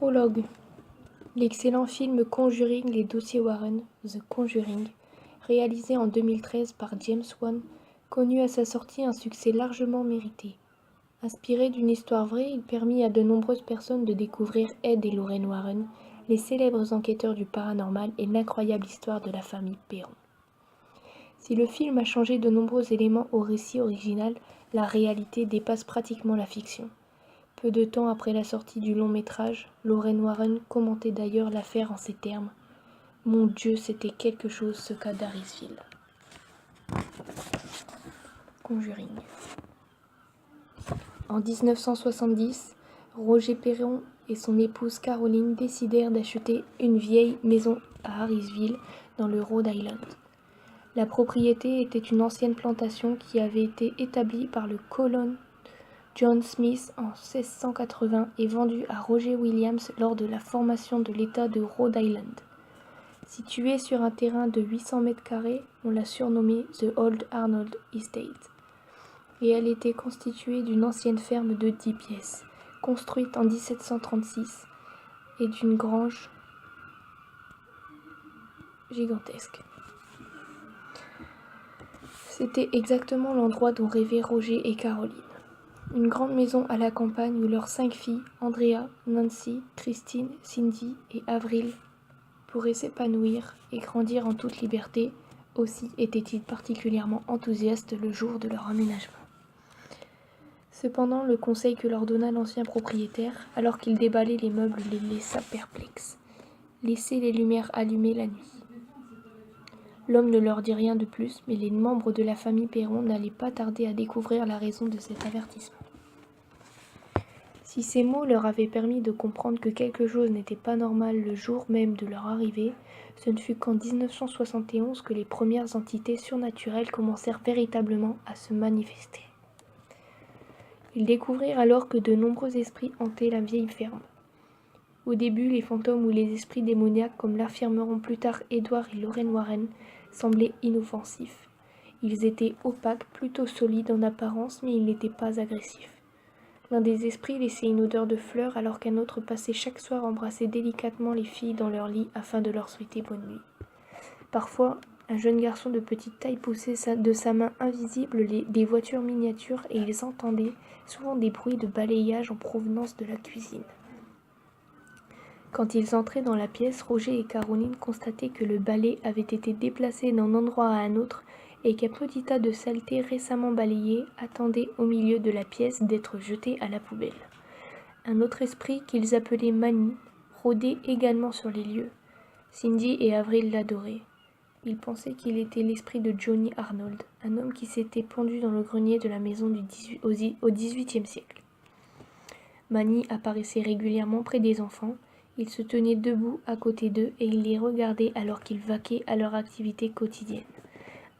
Prologue. L'excellent film Conjuring, les dossiers Warren, The Conjuring, réalisé en 2013 par James Wan, connut à sa sortie un succès largement mérité. Inspiré d'une histoire vraie, il permit à de nombreuses personnes de découvrir Ed et Lorraine Warren, les célèbres enquêteurs du paranormal et l'incroyable histoire de la famille Perron. Si le film a changé de nombreux éléments au récit original, la réalité dépasse pratiquement la fiction. Peu de temps après la sortie du long-métrage, Lorraine Warren commentait d'ailleurs l'affaire en ces termes : « Mon Dieu, c'était quelque chose ce cas d'Harrisville. » Conjuring. En 1970, Roger Perron et son épouse Caroline décidèrent d'acheter une vieille maison à Harrisville, dans le Rhode Island. La propriété était une ancienne plantation qui avait été établie par le colon John Smith en 1680 et vendue à Roger Williams lors de la formation de l'État de Rhode Island. Située sur un terrain de 800 mètres carrés, on l'a surnommée The Old Arnold Estate. Et elle était constituée d'une ancienne ferme de 10 pièces, construite en 1736, et d'une grange gigantesque. C'était exactement l'endroit dont rêvaient Roger et Caroline. Une grande maison à la campagne où leurs 5 filles, Andrea, Nancy, Christine, Cindy et Avril, pourraient s'épanouir et grandir en toute liberté. Aussi étaient-ils particulièrement enthousiastes le jour de leur aménagement. Cependant, le conseil que leur donna l'ancien propriétaire, alors qu'il déballait les meubles, les laissa perplexes. Laissez les lumières allumées la nuit. L'homme ne leur dit rien de plus, mais les membres de la famille Perron n'allaient pas tarder à découvrir la raison de cet avertissement. Si ces mots leur avaient permis de comprendre que quelque chose n'était pas normal le jour même de leur arrivée, ce ne fut qu'en 1971 que les premières entités surnaturelles commencèrent véritablement à se manifester. Ils découvrirent alors que de nombreux esprits hantaient la vieille ferme. Au début, les fantômes ou les esprits démoniaques, comme l'affirmeront plus tard Edward et Lorraine Warren, semblaient inoffensifs. Ils étaient opaques, plutôt solides en apparence, mais ils n'étaient pas agressifs. L'un des esprits laissait une odeur de fleurs, alors qu'un autre passait chaque soir embrasser délicatement les filles dans leur lit afin de leur souhaiter bonne nuit. Parfois, un jeune garçon de petite taille poussait de sa main invisible des voitures miniatures et ils entendaient souvent des bruits de balayage en provenance de la cuisine. Quand ils entraient dans la pièce, Roger et Caroline constataient que le balai avait été déplacé d'un endroit à un autre et qu'un petit tas de saleté récemment balayé attendait au milieu de la pièce d'être jeté à la poubelle. Un autre esprit, qu'ils appelaient Manny, rôdait également sur les lieux. Cindy et Avril l'adoraient. Ils pensaient qu'il était l'esprit de Johnny Arnold, un homme qui s'était pendu dans le grenier de la maison au XVIIIe siècle. Manny apparaissait régulièrement près des enfants. Il se tenait debout à côté d'eux et il les regardait alors qu'ils vaquaient à leur activité quotidienne.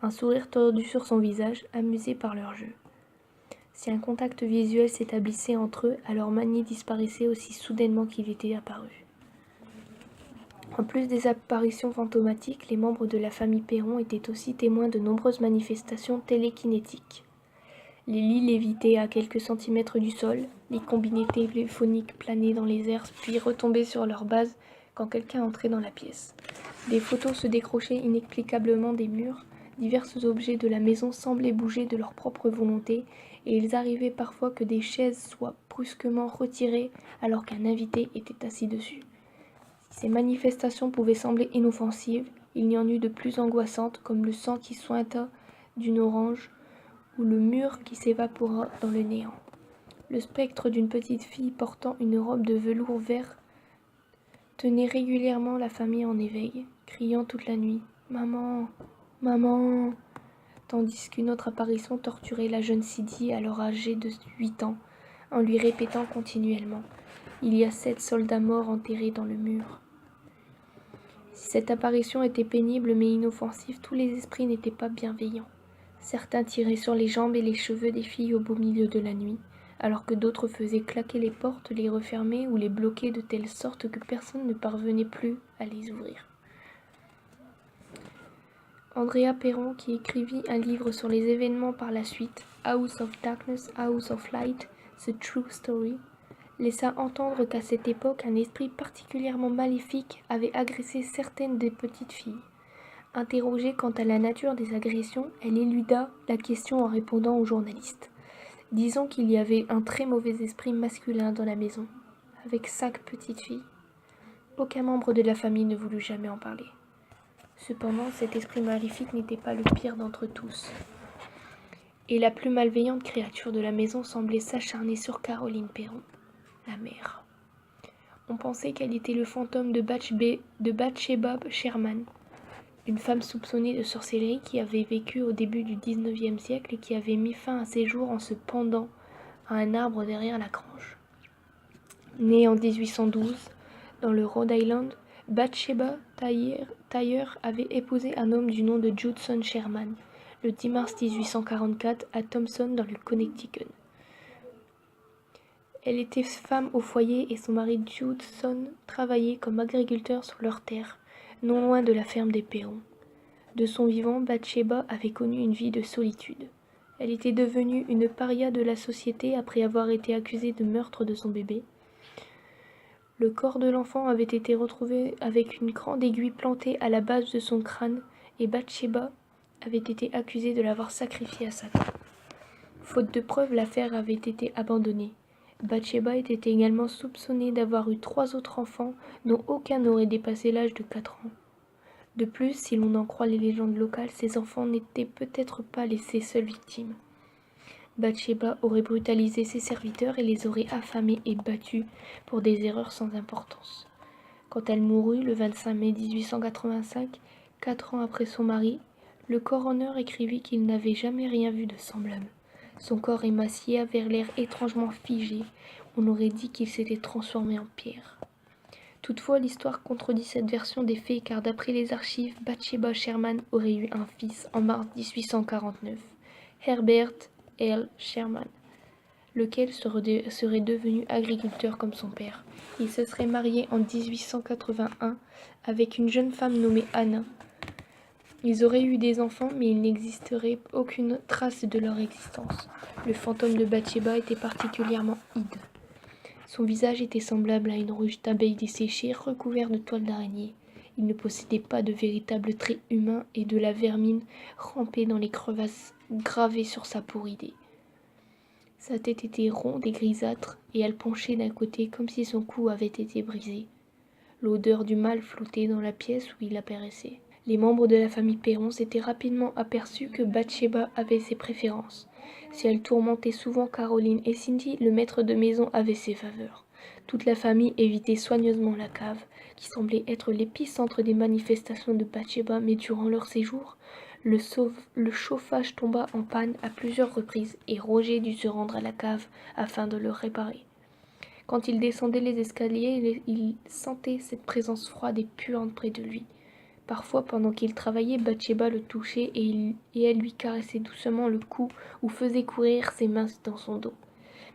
Un sourire tordu sur son visage, amusé par leur jeu. Si un contact visuel s'établissait entre eux, alors Manny disparaissait aussi soudainement qu'il était apparu. En plus des apparitions fantomatiques, les membres de la famille Perron étaient aussi témoins de nombreuses manifestations télékinétiques. Les lits lévitaient à quelques centimètres du sol, les combinés téléphoniques planaient dans les airs puis retombaient sur leur base quand quelqu'un entrait dans la pièce. Des photos se décrochaient inexplicablement des murs, divers objets de la maison semblaient bouger de leur propre volonté et il arrivait parfois que des chaises soient brusquement retirées alors qu'un invité était assis dessus. Si ces manifestations pouvaient sembler inoffensives, il y en eut de plus angoissantes comme le sang qui suinta d'une orange ou le mur qui s'évapora dans le néant. Le spectre d'une petite fille portant une robe de velours vert tenait régulièrement la famille en éveil, criant toute la nuit « Maman, maman !» tandis qu'une autre apparition torturait la jeune Cindy alors âgée de 8 ans, en lui répétant continuellement « Il y a 7 soldats morts enterrés dans le mur ». Si cette apparition était pénible mais inoffensive, tous les esprits n'étaient pas bienveillants. Certains tiraient sur les jambes et les cheveux des filles au beau milieu de la nuit, alors que d'autres faisaient claquer les portes, les refermer ou les bloquer de telle sorte que personne ne parvenait plus à les ouvrir. Andrea Perron, qui écrivit un livre sur les événements par la suite, House of Darkness, House of Light, The True Story, laissa entendre qu'à cette époque, un esprit particulièrement maléfique avait agressé certaines des petites filles. Interrogée quant à la nature des agressions, elle éluda la question en répondant aux journalistes, disant qu'il y avait un très mauvais esprit masculin dans la maison, avec 5 petites filles. Aucun membre de la famille ne voulut jamais en parler. Cependant, cet esprit maléfique n'était pas le pire d'entre tous. Et la plus malveillante créature de la maison semblait s'acharner sur Caroline Perron, la mère. On pensait qu'elle était le fantôme de Bathsheba Sherman, une femme soupçonnée de sorcellerie qui avait vécu au début du XIXe siècle et qui avait mis fin à ses jours en se pendant à un arbre derrière la grange. Née en 1812, dans le Rhode Island, Bathsheba Thayer avait épousé un homme du nom de Judson Sherman, le 10 mars 1844 à Thompson dans le Connecticut. Elle était femme au foyer et son mari Judson travaillait comme agriculteur sur leur terre, non loin de la ferme des Perron. De son vivant, Bathsheba avait connu une vie de solitude. Elle était devenue une paria de la société après avoir été accusée de meurtre de son bébé. Le corps de l'enfant avait été retrouvé avec une grande aiguille plantée à la base de son crâne et Bathsheba avait été accusée de l'avoir sacrifié à Satan. Faute de preuves, l'affaire avait été abandonnée. Bathsheba était également soupçonnée d'avoir eu 3 autres enfants dont aucun n'aurait dépassé l'âge de 4 ans. De plus, si l'on en croit les légendes locales, ces enfants n'étaient peut-être pas ses seules victimes. Bathsheba aurait brutalisé ses serviteurs et les aurait affamés et battus pour des erreurs sans importance. Quand elle mourut le 25 mai 1885, 4 ans après son mari, le coroner écrivit qu'il n'avait jamais rien vu de semblable. Son corps émacié avait l'air étrangement figé, on aurait dit qu'il s'était transformé en pierre. Toutefois, l'histoire contredit cette version des faits car d'après les archives, Bathsheba Sherman aurait eu un fils en mars 1849, Herbert L. Sherman, lequel serait devenu agriculteur comme son père. Il se serait marié en 1881 avec une jeune femme nommée Anna. Ils auraient eu des enfants, mais il n'existerait aucune trace de leur existence. Le fantôme de Bathsheba était particulièrement hideux. Son visage était semblable à une ruche d'abeilles desséchées recouverte de toiles d'araignée. Il ne possédait pas de véritables traits humains et de la vermine rampait dans les crevasses gravées sur sa peau ridée. Sa tête était ronde et grisâtre et elle penchait d'un côté comme si son cou avait été brisé. L'odeur du mal flottait dans la pièce où il apparaissait. Les membres de la famille Perron s'étaient rapidement aperçus que Bathsheba avait ses préférences. Si elle tourmentait souvent Caroline et Cindy, le maître de maison avait ses faveurs. Toute la famille évitait soigneusement la cave, qui semblait être l'épicentre des manifestations de Bathsheba, mais durant leur séjour, le chauffage tomba en panne à plusieurs reprises et Roger dut se rendre à la cave afin de le réparer. Quand il descendait les escaliers, il sentait cette présence froide et puante près de lui. Parfois, pendant qu'il travaillait, Bathsheba le touchait et elle lui caressait doucement le cou ou faisait courir ses mains dans son dos.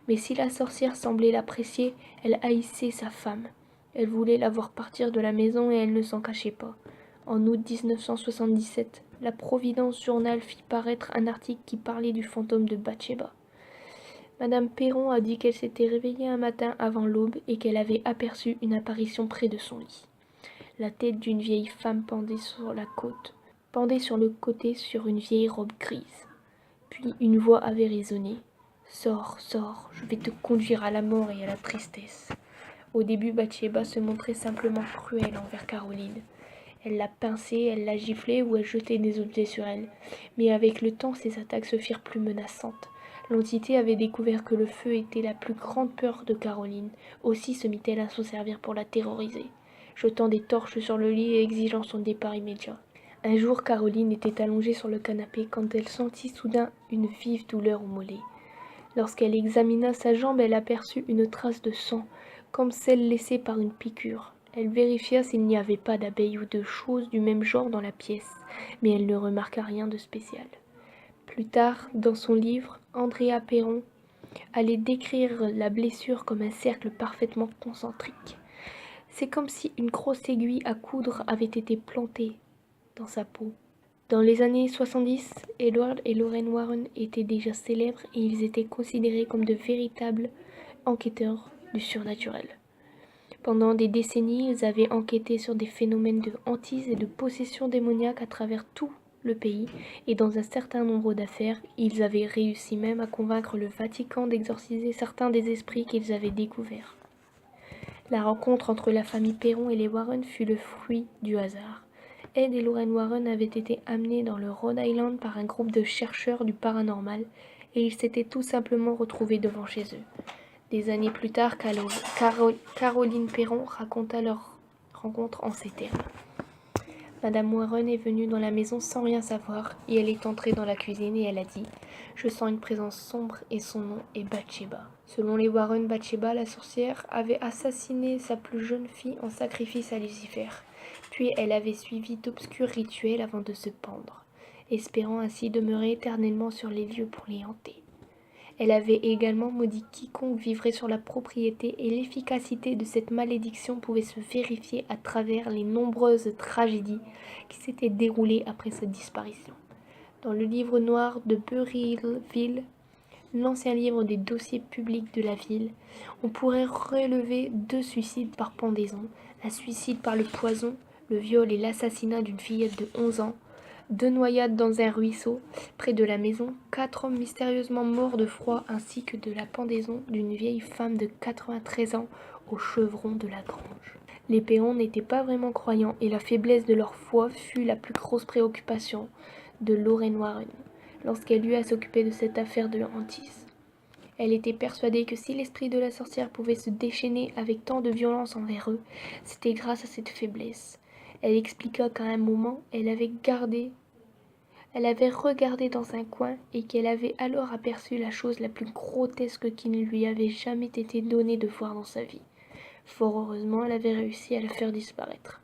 Mais si la sorcière semblait l'apprécier, elle haïssait sa femme. Elle voulait la voir partir de la maison et elle ne s'en cachait pas. En août 1977, la Providence Journal fit paraître un article qui parlait du fantôme de Bathsheba. Madame Perron a dit qu'elle s'était réveillée un matin avant l'aube et qu'elle avait aperçu une apparition près de son lit. La tête d'une vieille femme pendait sur le côté sur une vieille robe grise. Puis une voix avait résonné. « Sors, sors, je vais te conduire à la mort et à la tristesse. » Au début, Bathsheba se montrait simplement cruelle envers Caroline. Elle la pinçait, elle la giflait ou elle jetait des objets sur elle. Mais avec le temps, ses attaques se firent plus menaçantes. L'entité avait découvert que le feu était la plus grande peur de Caroline. Aussi se mit-elle à s'en servir pour la terroriser, jetant des torches sur le lit et exigeant son départ immédiat. Un jour, Caroline était allongée sur le canapé quand elle sentit soudain une vive douleur au mollet. Lorsqu'elle examina sa jambe, elle aperçut une trace de sang, comme celle laissée par une piqûre. Elle vérifia s'il n'y avait pas d'abeilles ou de choses du même genre dans la pièce, mais elle ne remarqua rien de spécial. Plus tard, dans son livre, Andrea Perron allait décrire la blessure comme un cercle parfaitement concentrique. C'est comme si une grosse aiguille à coudre avait été plantée dans sa peau. Dans les années 70, Edward et Lorraine Warren étaient déjà célèbres et ils étaient considérés comme de véritables enquêteurs du surnaturel. Pendant des décennies, ils avaient enquêté sur des phénomènes de hantise et de possession démoniaque à travers tout le pays, et dans un certain nombre d'affaires, ils avaient réussi même à convaincre le Vatican d'exorciser certains des esprits qu'ils avaient découverts. La rencontre entre la famille Perron et les Warren fut le fruit du hasard. Ed et Lorraine Warren avaient été amenés dans le Rhode Island par un groupe de chercheurs du paranormal, et ils s'étaient tout simplement retrouvés devant chez eux. Des années plus tard, Caroline Perron raconta leur rencontre en ces termes. Madame Warren est venue dans la maison sans rien savoir, et elle est entrée dans la cuisine et elle a dit « Je sens une présence sombre et son nom est Bathsheba ». Selon les Warren, Bathsheba, la sorcière, avait assassiné sa plus jeune fille en sacrifice à Lucifer. Puis elle avait suivi d'obscurs rituels avant de se pendre, espérant ainsi demeurer éternellement sur les lieux pour les hanter. Elle avait également maudit quiconque vivrait sur la propriété et l'efficacité de cette malédiction pouvait se vérifier à travers les nombreuses tragédies qui s'étaient déroulées après sa disparition. Dans le livre noir de Burrillville, l'ancien livre des dossiers publics de la ville, on pourrait relever 2 suicides par pendaison, un suicide par le poison, le viol et l'assassinat d'une fillette de 11 ans, 2 noyades dans un ruisseau près de la maison, 4 hommes mystérieusement morts de froid ainsi que de la pendaison d'une vieille femme de 93 ans au chevron de la grange. Les Perron n'étaient pas vraiment croyants et la faiblesse de leur foi fut la plus grosse préoccupation de Lorraine Warren lorsqu'elle eut à s'occuper de cette affaire de hantise. Elle était persuadée que si l'esprit de la sorcière pouvait se déchaîner avec tant de violence envers eux, c'était grâce à cette faiblesse. Elle expliqua qu'à un moment, elle avait regardé dans un coin et qu'elle avait alors aperçu la chose la plus grotesque qui ne lui avait jamais été donnée de voir dans sa vie. Fort heureusement, elle avait réussi à la faire disparaître.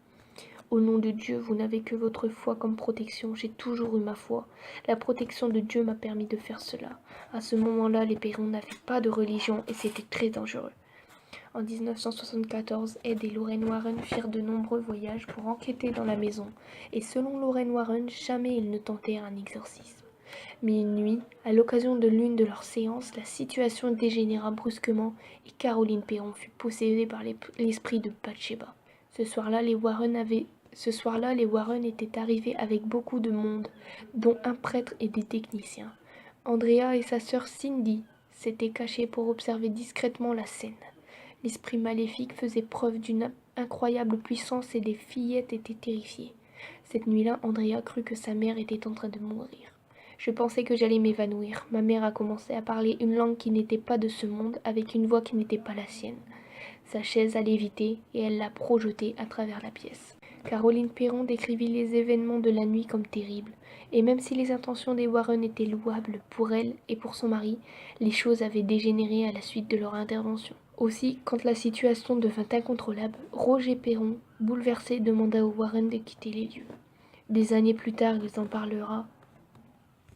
Au nom de Dieu, vous n'avez que votre foi comme protection. J'ai toujours eu ma foi. La protection de Dieu m'a permis de faire cela. À ce moment-là, les Perron n'avaient pas de religion et c'était très dangereux. En 1974, Ed et Lorraine Warren firent de nombreux voyages pour enquêter dans la maison, et selon Lorraine Warren, jamais ils ne tentèrent un exorcisme. Mais une nuit, à l'occasion de l'une de leurs séances, la situation dégénéra brusquement et Caroline Perron fut possédée par l'esprit de Bathsheba. Ce soir-là, les Warren étaient arrivés avec beaucoup de monde, dont un prêtre et des techniciens. Andrea et sa sœur Cindy s'étaient cachés pour observer discrètement la scène. L'esprit maléfique faisait preuve d'une incroyable puissance et les fillettes étaient terrifiées. Cette nuit-là, Andrea crut que sa mère était en train de mourir. Je pensais que j'allais m'évanouir. Ma mère a commencé à parler une langue qui n'était pas de ce monde, avec une voix qui n'était pas la sienne. Sa chaise a lévité et elle l'a projetée à travers la pièce. Caroline Perron décrivit les événements de la nuit comme terribles, et même si les intentions des Warren étaient louables pour elle et pour son mari, les choses avaient dégénéré à la suite de leur intervention. Aussi, quand la situation devint incontrôlable, Roger Perron, bouleversé, demanda aux Warren de quitter les lieux. Des années plus tard,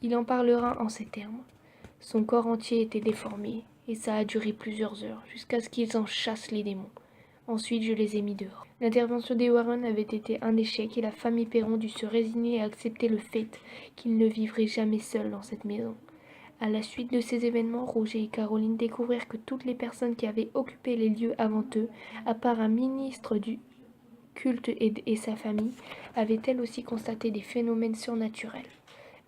il en parlera en ces termes. Son corps entier était déformé, et ça a duré plusieurs heures, jusqu'à ce qu'ils en chassent les démons. Ensuite, je les ai mis dehors. L'intervention des Warren avait été un échec et la famille Perron dut se résigner à accepter le fait qu'ils ne vivraient jamais seuls dans cette maison. À la suite de ces événements, Roger et Caroline découvrirent que toutes les personnes qui avaient occupé les lieux avant eux, à part un ministre du culte et sa famille, avaient elles aussi constaté des phénomènes surnaturels.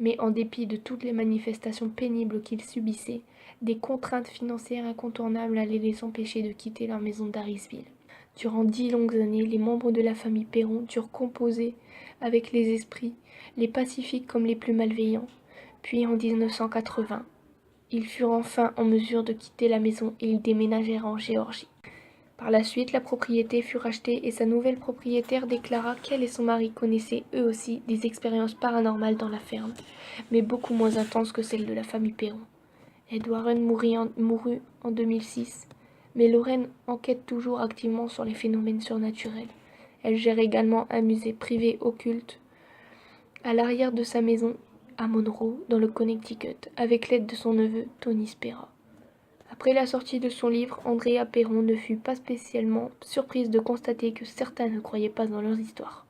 Mais en dépit de toutes les manifestations pénibles qu'ils subissaient, des contraintes financières incontournables allaient les empêcher de quitter leur maison d'Harrisville. Durant 10 longues années, les membres de la famille Perron durent composer avec les esprits, les pacifiques comme les plus malveillants. Puis en 1980, ils furent enfin en mesure de quitter la maison et ils déménagèrent en Géorgie. Par la suite, la propriété fut rachetée et sa nouvelle propriétaire déclara qu'elle et son mari connaissaient eux aussi des expériences paranormales dans la ferme, mais beaucoup moins intenses que celles de la famille Perron. Ed Warren mourut en 2006, mais Lorraine enquête toujours activement sur les phénomènes surnaturels. Elle gère également un musée privé occulte à l'arrière de sa maison à Monroe, dans le Connecticut, avec l'aide de son neveu Tony Spera. Après la sortie de son livre, Andrea Perron ne fut pas spécialement surprise de constater que certains ne croyaient pas dans leurs histoires.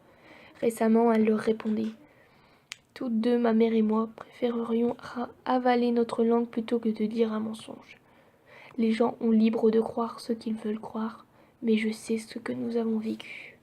Récemment, elle leur répondait « Toutes deux, ma mère et moi, préférerions avaler notre langue plutôt que de dire un mensonge. » Les gens ont libre de croire ce qu'ils veulent croire, mais je sais ce que nous avons vécu.